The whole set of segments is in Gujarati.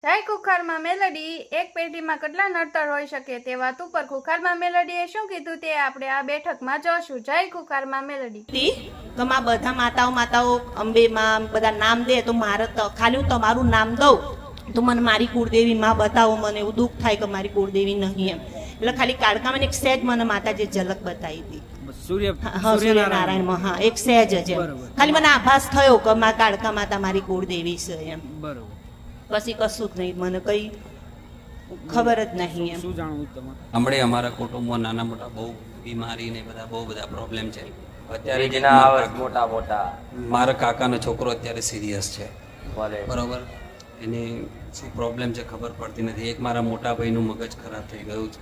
જય ખુખારમાં મેલડી એક પેઢીમાં કેટલા નડતર હોઈ શકે તે વાત ઉપર ખુખારમાં મેલડીએ શું કીધું તે આપણે આ બેઠકમાં જોશું. જય ખુખારમાં મેલડી. તમારા બધા માતાઓ અંબે માં બધા નામ દે તો મારે તો ખાલી હું તમારું નામ દઉં તો મને મારી કુળદેવી માં બતાવો. મને એવું દુઃખ થાય કે મારી કુળદેવી નહીં એમ. એટલે ખાલી કાળકામાં એક સહેજ મને માતાજી ઝલક બતાવી હતી. સૂર્યનારાયણ માં હા એક સહેજ જ ખાલી મને આભાસ થયો કે મારા કાળકા માતા મારી કુળદેવી છે એમ. બરોબર. પછી કશું જ નહીં, મને કઈ ખબર જ નહીં એમ. શું જાણવું તમારે? હમણાં અમારા કુટુંબમાં નાના મોટા બહુ બીમારી ને બહુ બધા પ્રોબ્લેમ છે. અત્યારે જેના આવે મોટા મોટા મારા કાકાનો છોકરો અત્યારે સિરિયસ છે, ભલે બરોબર. એને શું પ્રોબ્લેમ છે ખબર પડતી નથી. એક મારા મોટા ભાઈનું મગજ ખરાબ થઈ ગયું છે,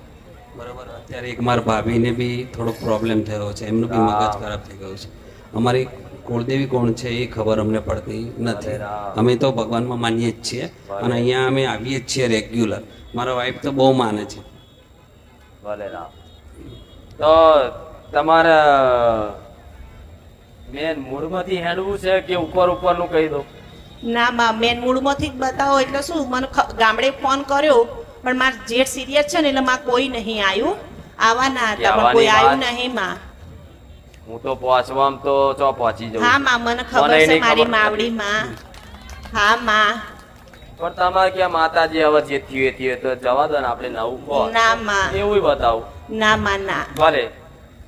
બરોબર. અત્યારે એક મારા ભાભીને બી થોડોક પ્રોબ્લેમ થયો છે, એમનું બી મગજ ખરાબ થઈ ગયું છે. અમારી કુળદેવી કોણ છે એ ખબર અમને પડતી નથી. અમે તો ભગવાનમાં માનીએ જ છીએ અને અહીંયા અમે આવીએ જ છીએ રેગ્યુલર. મારા વાઈફ તો બહુ માને છે. ભલે રામ. તો તમારે મેન મૂળમાંથી હેડવું છે કે ઉપર ઉપરનું કહી દો? ના માં મેન મૂળમાંથી જ બતાવો. એટલે શું મને ગામડે ફોન કર્યો પણ માર જેઠ સિરિયસ છે ને એટલે માં કોઈ નહીં આવ્યું. આવવાના હતા પણ કોઈ આવ્યું નહીં માં. હું તો પહોંચવામાં તો ચો પહોંચી જઉં. હા માં મને ખબર છે મારી માવડી માં. હા માં. પણ તમારે ક્યાં માતાજી હવે જે થયું એ થયું તો જવા દો ને, આપણે નવું કહો ના માં. એવું બતાવું. ના માં ના. ભલે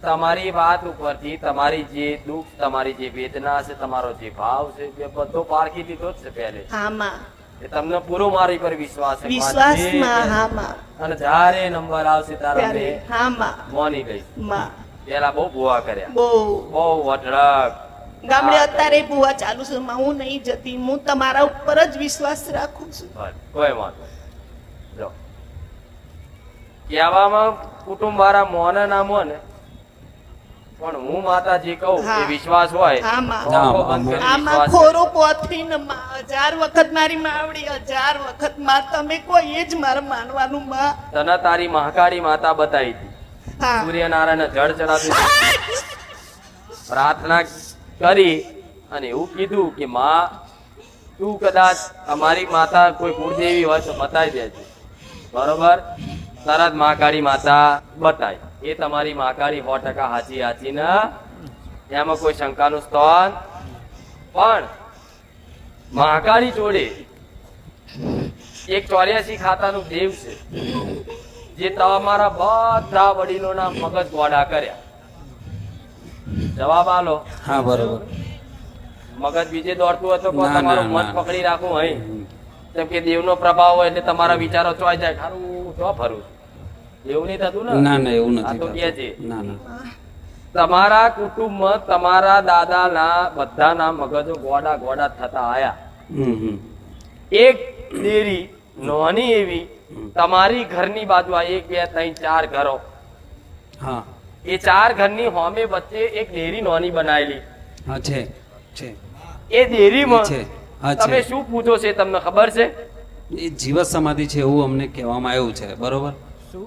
તમારી વાત ઉપરથી તમારી જે દુઃખ, તમારી જે વેદના છે, તમારો જે ભાવ છે એ બધો પારખી લીધો જ છે પહેલે. હા માં. એ તમને પૂરો મારી પર વિશ્વાસ છે. વિશ્વાસમાં હા માં. અને જ્યારે નંબર આવશે ત્યારે હા માં. મોની ગઈ. માં પેલા બહુ ભૂવા કર્યા, બહુ બહુ અઢળક. ગામડે અત્યારે ભૂવા ચાલુ છે માં. હું નહીં જતી, હું તમારા ઉપર જ વિશ્વાસ રાખું છું. કોઈ વાંધો નહીં. જો કહેવામાં કુટુંબ વાળા મોને ના મોને, પણ હું માતાજી કહું હા. એ વિશ્વાસ હોય હા માં. તો આંખો બંધ કરી આમાં વિશ્વાસ ખોરો પોથીને માં 1000 વખત મારી માવડી, 1000 વખત માં તમે કોઈ એ જ મારે માનવાનું માં. તને તારી મહાકાળી માતા બતાવી હતી. હા સૂર્યનારાયણ જળ ચડાવી પ્રાર્થના કરી અને એવું કીધું કે માં તું કદાચ અમારી માતા કોઈ કુળદેવી હોય તો બતાવી દેજે, બરોબર. તરત મહાકાળી માતા બતાવી. એ તમારી મહાકાળી 100% હાચી ને એમાં કોઈ શંકાનું સ્થાન. પણ મહાકાળી જોડે એક 84 ખાતાનું દેવ છે જે તમારા બધા વડીલોના મગજ ગોડા કર્યા. જવાબ આલો. હા, બરોબર. મગજ બીજે દોડતું હોય તો ના, તમારું ના, મન ના. પકડી રાખવું અહીં. જેમ કે દેવનો પ્રભાવ હોય એટલે તમારા વિચારો ચોઈ જાય, ખારું જો ફરું. એવું નહીં થતું ને? ના ના એવું આ તો નથી કહે છે. થતું. ના ના તમારા કુટુંબમાં તમારા દાદાના બધાના મગજો ગોડા ગોડા થતા આયા. હમ. એક દેરી નાની એવી તમારી ઘરની બાજુ આ 1 2 3 4 ઘરો, હા એ 4 ઘરની હોમે વચ્ચે એક ડેરી નાની બનાવેલી. હા છે એ ડેરીમાં છે. હા તમે છે. શું પૂછો છે તમને ખબર છે? એ જીવત સમાધિ છે એવું અમને કહેવામાં આવ્યું છે, બરોબર.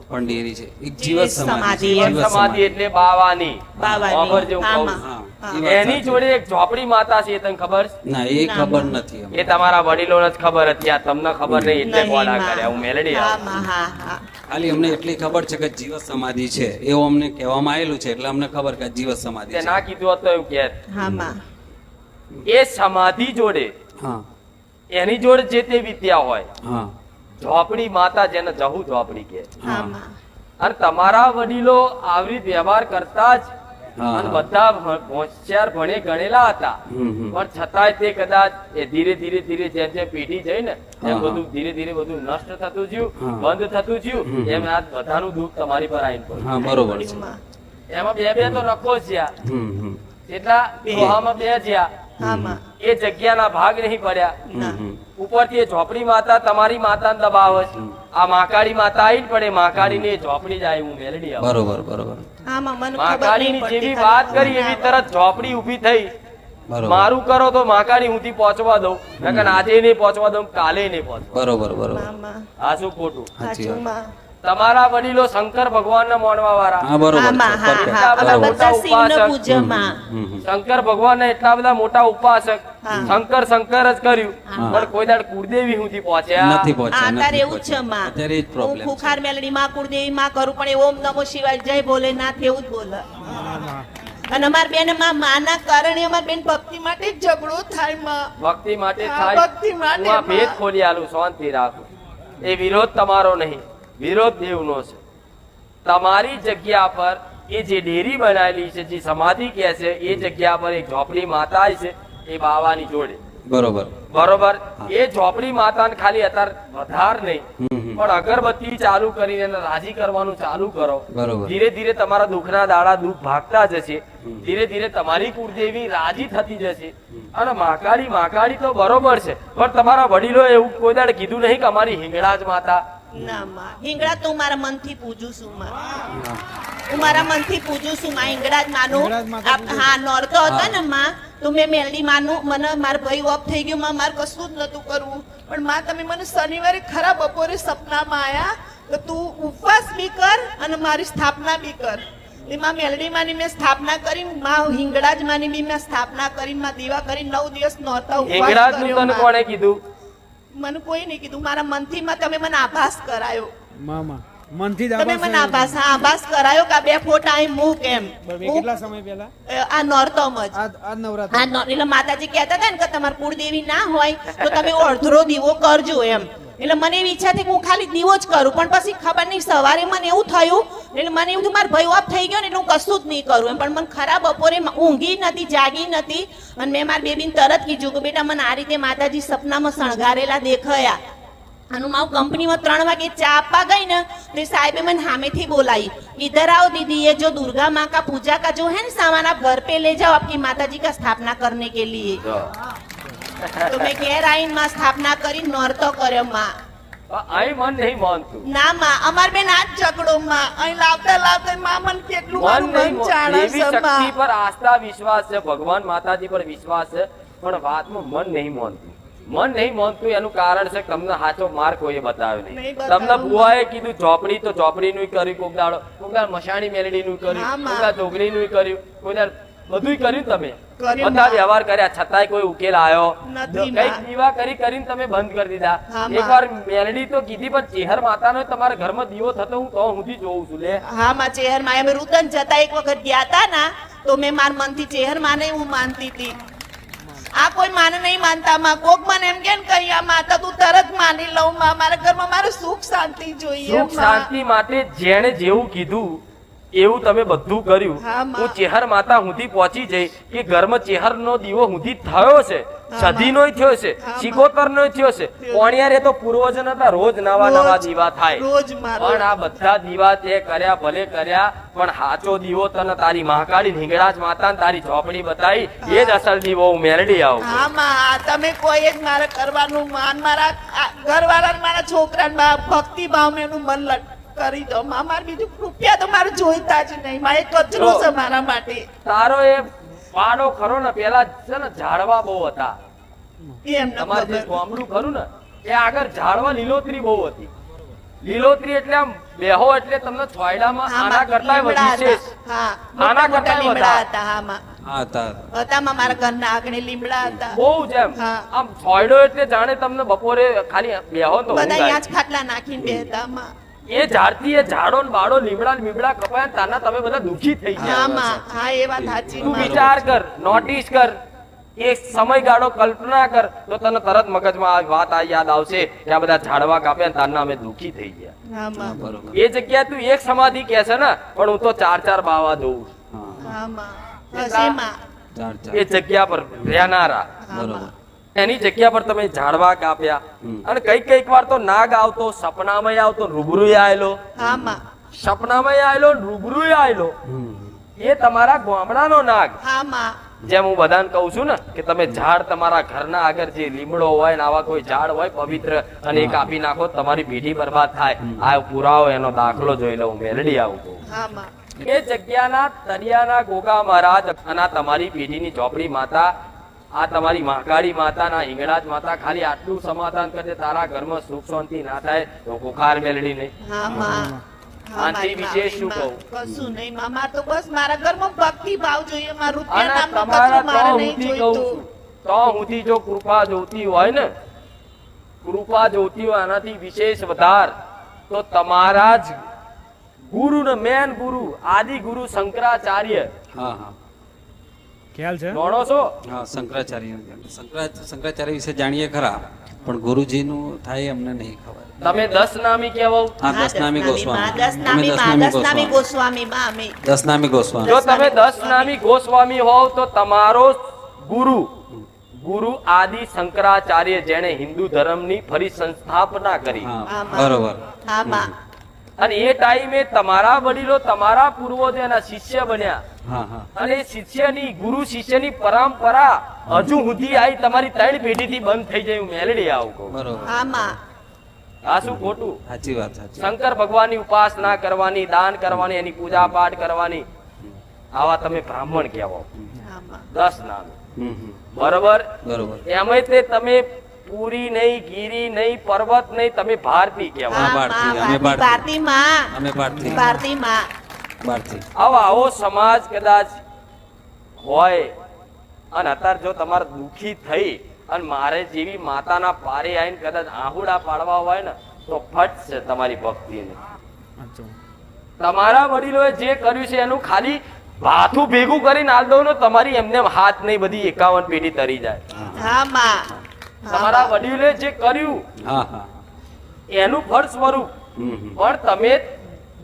પણ ડેરી છે એક જીવત સમાધિ છે. જીવન સમાધિ એટલે બાવાની. બાવાની. ખબર જેવું કહું આમાં. છું. હા, એ વાત એની સાચી. જોડે એક ઝોપડી માતા છે, એ તને ખબર છે? ના એ ખબર નથી અમને. એ તમારા વડીલોને જ ખબર હતી, આ તમને ખબર નહીં એટલે નહીં ગોળા માં. કર્યા. હું મેલડી હા આવું. માં. હા હા. ખાલી અમને એટલી ખબર છે કે જીવત સમાધિ છે એવું અમને કહેવામાં આવેલું છે, એટલે અમને ખબર કે આ જીવત સમાધિ તે છે. ના કીધું હોત તો એવું કહેત. હા માં. એ સમાધિ જોડે હા એની જોડે જે તે વિદ્યા હોય, હા ઝોપડી માતા જેને જહુ ઝોપડી કહે. હા હા માં. અને તમારા વડીલો આવી રીતે વ્યવહાર કરતા જ હા, અને હા. બધા હોશિયાર ભણે ગણેલા હતા. હમ. પણ છતાંય તે કદાચ એ ધીરે ધીરે જેમ જેમ પેઢી જઈ ને હા, એમ હા. બધું ધીરે ધીરે બધું નષ્ટ થતું ગયું, હા. બંધ થતું ગયું. હમ. એમ આ બધાનું દુઃખ તમારી પર આવીને પડ્યું. હા બરોબર છે. માં. એમાં બે તો રખો જ્યાં હમ. એટલા ગુહામાં બે જ્યાં હા માં. એ જગ્યાના ભાગ નહીં પડ્યા. ના. ઉપરથી એ ઝોપડી માતા તમારી માતાને દબાવે છે. આ મહાકાળી માતા આવી જ પડે, મહાકાળીની એ ઝોપડી જાય. હું મેલડી આવું. બરોબર હા માં. મને ખબર મહાકાળીની નહીં પડતી જેવી તારી વાત કરી એવી વાત. તરત ઝોપડી ઊભી થઈ. બરોબર મારું કરો તો મહાકાળી હુંથી પહોંચવા દઉં, નકર આજે નહીં પહોંચવા દઉં, કાલે નહીં પહોંચવા. બરોબર માં, માં. આ શું ખોટું? સાચી સાચું વાત. માં. તમારા વડીલો શંકર ભગવાનને માનવા વાળા, હા બરોબર હા છે, માં, હા perfect. હા અમે બરોબર. બધા શિવને ઉપાસક. પૂજ્ય માં. શંકર ભગવાનને એટલા બધા મોટા ઉપાસક, હા. શંકર શંકર જ કર્યું, હા. પણ કોઈ દાડ કુળદેવી સુધી પહોંચ્યા નથી પહોંચ્યા, અત્યારે નથી એવું જ છે પહોંચ્યા. માં. અત્યારે એ જ હું પ્રોબ્લેમ ખુખાર મેલડી માં કુળદેવી માં કરું પણ એ ઓમ નમો શિવાય જય ભોલેનાથ એવું જ બોલે. અને અમાર બેન માના કારણે અમાર બેન ભક્તિ માટે જ ઝઘડો થાય માં. ભક્તિ માટે હા, થાય. ભક્તિ માટે હું આ ભેદ માં. ખોલી આલું, શાંતિ રાખો. એ વિરોધ તમારો નહીં, વિરોધ દેવનો છે. તમારી જગ્યા પર એ જે ડેરી બનાવેલી છે, જે સમાધિ કહે છે, એ જગ્યા પર એક ઝોપડી માતા છે, એ બાવાની જોડે. બરોબર. બરોબર. એ ઝોપડી માતાને ખાલી અત્યારે વધાર નહીં, પણ અગરબત્તી ચાલુ કરીને એને રાજી કરવાનું ચાલુ કરો. બરોબર. ધીરે ધીરે તમારા દુઃખના દાડા દુઃખ ભાગતા જશે. ધીરે ધીરે તમારી કુળદેવી રાજી થતી જશે. અને મહાકાળી તો બરોબર છે, પણ તમારા વડીલો એવું કોઈ દાડે કીધું નહીં કે અમારી હિંગળાજ માતા. ના માં, હિંગળા તો હું મારા મનથી પૂજું છું માં. હું મારા મનથી પૂજું છું માં, હિંગળા જ માનું. હા નોરતો હતો ને માં, તો મેં મેલડી માનું. મને મારા ભાઈ ઓફ થઈ ગયો માં, મારે કશું જ નતું કરવું. પણ માં તમે મને શનિવારે ખરા બપોરે સપનામાં આયા તો તું ઉપવાસ બી કર અને મારી સ્થાપના બી કર. એમાં મેલડી માની મેં સ્થાપના કરી, માં હિંગળા જ માની બી મેં સ્થાપના કરી, માં દીવા કરી 9 દિવસ નોરતા ઉપવાસ હિંગળાજ નું કર્યો તને માં. કોણે કીધું? મને કોઈ નહીં કીધું, મારા મનથી માં તમે મને આભાસ કરાયો. મામા મનથી જ તમે આભાસ મને આભાસ, હા આભાસ કરાયો કે આ 2 ફોટા અહીં મૂક એમ. બરાબર. એ કેટલા સમય પહેલા? આ નોરતમ જ. આ નવરાત્રી. એટલે માતાજી કહેતા હતા ને કે તમારી કુળદેવી ના હોય તો તમે અડધરો દીવો કરજો એમ. એટલે મને એવી ઈચ્છા થઈ કે હું ખાલી દીવો જ કરું, પણ પછી ખબર નહીં સવારે મને એવું થયું, એટલે મને એવું થયું મારો ભાઈ ઓફ થઈ ગયો ને એટલે હું કશું જ નહીં કરું એમ. પણ મને ખરા બપોરે ઊંઘી નથી, જાગી નથી, અને મેં મારી બેબીને તરત કીધું કે બેટા મને આ રીતે માતાજી સપનામાં શણગારેલા દેખાયા. અને હું મારું કંપનીમાં 3 વાગે ચા આપવા ગઈ ને તો એ સાહેબે મને સામેથી બોલાવી, इधर आओ दीदी, ये जो दुर्गा माँ का पूजा का जो है ना सामान आप घर पे ले जाओ आपकी माताजी का स्थापना करने के लिए. તો મેં ઘેર આવીને માં સ્થાપના કરી, નોરતો કર્યો માં. અહીં મન નહીં માનતું. ના માં, અમાર બેન આ જ ઝઘડો માં. અહીં લાવતા લાવતા માં મને કેટલું મારું મન નહીં મન ચાણે દેવી છે શક્તિ માં. પર આસ્થા વિશ્વાસ છે, ભગવાન માતાજી પર વિશ્વાસ છે, પણ વાતમાં મન નહીં માનતું. મન નહીં માનતું એનું કારણ છે કે તમને સાચો માર્ગ કોઈએ બતાવ્યો નહીં નહીં. બતાવ્યો. તમને બુઆએ કીધું ચોપડી તો ચોપડીનું કર્યું, કોક દાડો મશાણી મેલડીનું હા, કર્યું, માં. કોક દાડો ચોગડીનું કર્યું, કોઈ દાડો બધુંય કર્યું તમે. કર્યું, બધા માં. વ્યવહાર કર્યા છતાંય કોઈ ઉકેલ આવ્યો નથી, કઈક માં. દીવા કરીને તમે બંધ કરી દીધા. હા, માં. એકવાર મેલડી તો કીધી પણ ચેહર માતાનો તમારા ઘરમાં દીવો થતો હું તો સુધી જોઉં છું લે. હા માં, ચેહર માં અમે રુદન જતા એક વખત ગયા હતા ના, તો મેં માર મનથી ચેહર માને હું માનતી હતી. આ કોઈ માને નહીં માનતા માં. કોક મને એમ કે કઈ આ માતા તું તરત માની લઉં માં, મારા ઘરમાં મારે સુખ શાંતિ જોઈએ સુખ માં. શાંતિ માટે જેણે જેવું કીધું એવું તમે બધું કર્યું. હા, માં. હું ચેહર માતા સુધી પહોંચી જઈ કે ઘરમાં ચેહર નો દીવો સુધી થયો છે, હા, સધી નો થયો છે, હા, માં. સિકોતર નો થયો છે. પોણિયારે તો પૂર્વજન હતા, રોજ નવા નવા દીવા થાય. રોજ માં, રોજ. પણ આ બધા દીવા તે કર્યા ભલે કર્યા, પણ હાચો દીવો તને તારી મહાકાળી હિંગળાજ માતા તારી ઝોપડી બતાવી, એ જ અસલ દીવો હું મેળડી આવું. હા માં, આ તમે કોઈ જ મારે કરવાનું માન, મારા ઘરવાળા મારા છોકરા ભક્તિ ભાવ એનું મન કરી દો માં. મારે બીજું રૂપિયા તો મારે જોઈતા જ નહીં માં, એ કચરો જો. છે મારા માટે. તારો એ પાડો ખરો ને પેલા છે ને ઝાડવા બહુ હતા. એમ ન તમારે જે ખબર. ગામડું ખરું ને એ આગળ ઝાડવા લીલોતરી બહુ હતી. લીલોતરી એટલે આમ બેહો એટલે તમને છોયડામાં હા, આના માં, કરતાંય લીમડા વિશેષ. હતા. હા, આના મોટા મોટા કરતાંય લીમડા વધારે. હતા. હા માં, હા હતા. હતા માં, મારા ઘરના આંગણે લીમડા હતા. બહુ જ એમ હા. આમ છોયડો એટલે જાણે તમને બપોરે ખાલી બેહો તો ઊંઘ બધા આવે. અહીંયા જ ખાટલા નાખીને બેહતા માં. એ ઝાડથી એ ઝાડો ને બાળો લીમડા ને બીમડા કપાયા ને તાના તમે બધા દુખી થઈ હા ગયા. માં, હા એ વાત સાચી તું માં. વિચાર કર, નોટિસ કર, એક સમયગાળો કલ્પના કર તો તને તરત મગજમાં આ વાત આ યાદ આવશે કે આ બધા ઝાડવા કાપ્યા ને તારના અમે દુખી થઈ ગયા. હા માં, બરોબર. એ જગ્યાએ તું એક સમાધિ કે છે ને, પણ હું તો 4 બાવા દઉં. હા. હા માં, હશે માં. ચાર એ ચાર. જગ્યા પર રહેનારા હા બરોબર. માં. એની જગ્યા પર તમે ઝાડવા કાપ્યા. અને કઈક વાર તો નાગ આવતો, સપનામાં આવતો, રૂબરૂ આવેલો. હા માં, સપનામાં આવેલો, રૂબરૂ આવેલો. એ તમારા ગામડાનો નાગ. હા માં. જેમ હું બધાને કહું છું ને કે તમે ઝાડ તમારા ઘરના આગળ જે લીમડો હોય ને આવા કોઈ ઝાડ હોય પવિત્ર અને એ કાપી નાખો તમારી પેઢી બરબાદ થાય. આ પુરાવો એનો દાખલો જોઈ લઉં મેલડી આવું કહું. હા માં. એ જગ્યાના તરિયાના ગોગા મહારાજ અને આ તમારી પેઢીની ઝોપડી માતા આ તમારી મહાકાળી માતાના હિંગળાજ માતા ખાલી આટલું સમાધાન કરે તારા ઘરમાં સુખ શાંતિ ના થાય તો કુખાર મેલડી નહીં. હા માં આનાથી વિશેષ શું કહું? કશું નહીં માં, મારે તો બસ મારા ઘરમાં ભક્તિ ભાવ જોઈએ, મારું અને રૂપિયા નામનું તમારા કશું મારે તો નહીં હુંથી કહું જોઈતું. છું, તો હુંથી જો કૃપા જોતી હોય ને, કૃપા જોતી હોય આનાથી વિશેષ વધાર તો તમારા જ ગુરુ ને મેન ગુરુ આદિ ગુરુ શંકરાચાર્ય હા હા ખ્યાલ છે જાણો છો? હા શંકરાચાર્ય શંકરાચાર્ય વિશે જાણીએ ખરા, પણ ગુરુજીનું થાય અમને નહીં ખબર. તમે 10 નામી કહેવાઓ. હા દસનામી ગોસ્વામી. દસનામી માં, દસનામી ગોસ્વામી માં અમે. દસનામી ગોસ્વામી. જો તમે 10 નામી ગોસ્વામી હોવ તો તમારો ગુરુ આદિ શંકરાચાર્ય જેણે હિન્દુ ધર્મની ફરી સંસ્થાપના કરી, હા હા, માં. બરોબર. હા માં. અને એ ટાઈમે તમારા વડીલો તમારા પૂર્વજો એના શિષ્ય બન્યા, હા હા અને શિષ્યની ગુરુ શિષ્યની પરંપરા હજુ સુધી આવી તમારી 3 પેઢીથી બંધ થઈ જાય. હું મેલડી આવું કહું. બરોબર. હા માં. આ શું ખોટું? સાચી વાત સાચી. શંકર ભગવાનની ઉપાસના કરવાની, દાન કરવાની, એની પૂજા પાઠ કરવાની, આવા તમે બ્રાહ્મણ કહેવાઓ. હા માં. 10 નામ હમ, હમ. બરોબર. બરોબર. એમાંય તે તમે પૂરી નહીં, ગીરી નહીં, પર્વત નહીં, તમે ભારતી કહેવાય. હા, ભારતી, માં, અમે ભારતી. ભારતી માં. અમે ભારતી. ભારતી માં. ભારતી. આવો સમાજ કદાચ હોય અને અત્યારે જો તમારે દુખી થઈ અને મારે જેવી માતાના પારે આવીને કદાચ આહુડા પાડવા હોય ને તો ફટ છે તમારી ભક્તિને. અચ્છા. તમારા વડીલોએ જે કર્યું છે એનું ખાલી ભાથું ભેગું કરીને આલ દઉં ને તમારી એમને હાથ નહીં બધી 51 પેઢી તરી જાય. હા માં. તમારા વડીલોએ જે કર્યું હા હા એનું ફળ સ્વરૂપ. હમ, હમ. પણ તમે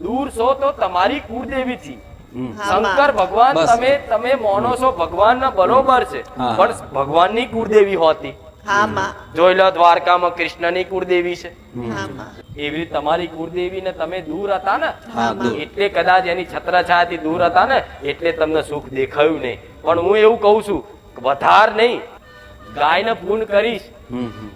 દૂર છો તો તમારી કુળદેવી થી હમ. હા, માં. શંકર ભગવાન બસ. તમે માનો છો ભગવાન બરોબર છે, હા. પણ ભગવાનની કુળદેવી હોતી. હા માં. જોઈ લો દ્વારકામાં કૃષ્ણની કુળદેવી છે, હા માં. એવી રીતે તમારી કુળદેવી ને તમે દૂર હતા ને હા દૂર. એટલે કદાચ એની છત્રછાયાથી દૂર હતા ને એટલે તમને સુખ દેખાયું નહીં. પણ હું એવું કહું છું વધાર નહીં, ગાયને પૂન કરીશ હમ, હમ.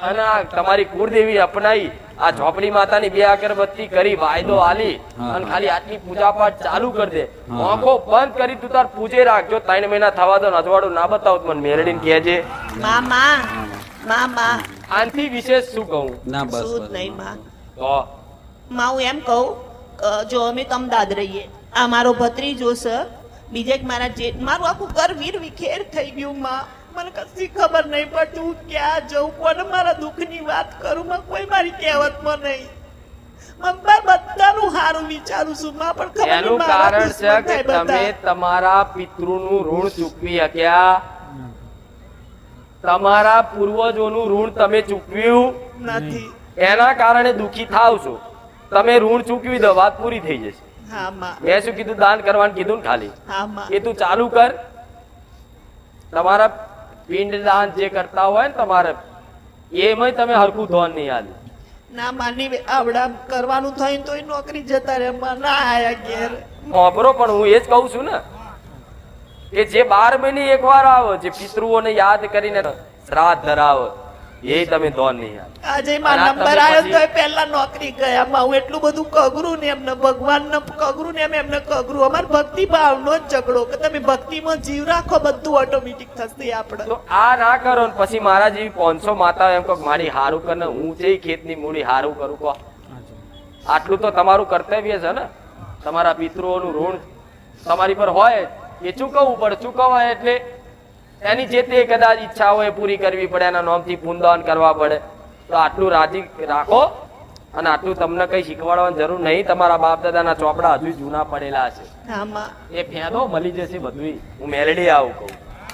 અને આ તમારી કુળદેવી અપનાવી આ ઝોપડી માતાની 2 અગરબત્તી કરી વાયદો આલી હા. અને ખાલી આટલી પૂજા પાઠ ચાલુ કરી દે, હા. આંખો બંધ કરી તું તાર પૂજે રાખજો. 3 મહિના થવા દો, અજવાળું ના બતાવ તો મને મેલડીને કહેજે. માં માં. માં માં. આનથી વિશેષ શું કહું? ના બસ શું જ બસ. નહીં માં. તો માં હું એમ કહું જો અમે અમદાવાદ રહીએ, આ મારો ભત્રીજો છે, બીજે એક મારા જેઠ, મારું આખું ઘર વીર વિખેર થઈ ગયું માં. મને કશી ખબર નહીં પડતી હું ક્યાં જઉં, કોને મારા દુઃખની વાત કરું, માં કોઈ મારી કહેવતમાં નહીં. માં બધાનું સારું વિચારું છું માં, પણ ખબર નહીં એનું મારા કારણ છે દુશ્મન કે થાય તમે બધા. તમારા પિતૃનું ઋણ ચૂકવી શક્યા, તમારા પૂર્વજોનું ઋણ તમે ચૂકવ્યું નથી. એના કારણે દુખી થાવ છો. તમે ઋણ ચૂકવી દો, વાત પૂરી થઈ જશે. હા માં. મેં શું કીધું? દાન કરવાનું કીધું ને ખાલી. હા માં. એ તું ચાલુ કર. તમારા પિંડ દાન જે કરતા હોય ને તમારે એમાંય તમે હરખું ધોન નહીં આલ્યું. ના માની આવડા કરવાનું થયું તો નોકરી જતા રે માં, ના આયા ઘેર. વાપરો. પણ હું એ જ કહું છું ને કે જે 12 મહિને એકવાર આવે, જે પિતૃઓને યાદ કરીને શ્રાદ્ધ ધરાવે, એ તમે ધોન નહીં આલ્યું. આજે મારો અને આ નંબર તમે આવ્યો પછી- તો પહેલા નોકરી ગયા માં. હું એટલું બધું કગરું ને એમને ભગવાન ને કગરું ને એમને કગરું. અમાર ભક્તિ ભાવનો જ ઝઘડો કે તમે ભક્તિમાં જીવ રાખો, બધું ઓટોમેટિક થશે આપણે. તો આ ના કરો ને પછી મારા જેવી 500 માતા એમ કહો કે મારી હારું કર ને હું જે ખેતની મૂડી હારું કરું કહો. આટલું તો તમારું કર્તવ્ય છે ને. તમારા પિતૃઓનું ઋણ તમારી પર હોય એ ચૂકવવું પડે. ચૂકવાય એટલે એની જે તે કદાચ ઈચ્છા હોય એ પૂરી કરવી પડે, એના નામથી પુનદાન કરવા પડે. તો આટલું રાજી રાખો અને આટલું તમને કઈ શીખવાડવાની જરૂર નહીં. તમારા બાપ દાદાના ચોપડા હજુ જૂના પડેલા છે, હા માં. એ ફેંદો, મળી જશે બધું. હું મેલડી આવું કહું.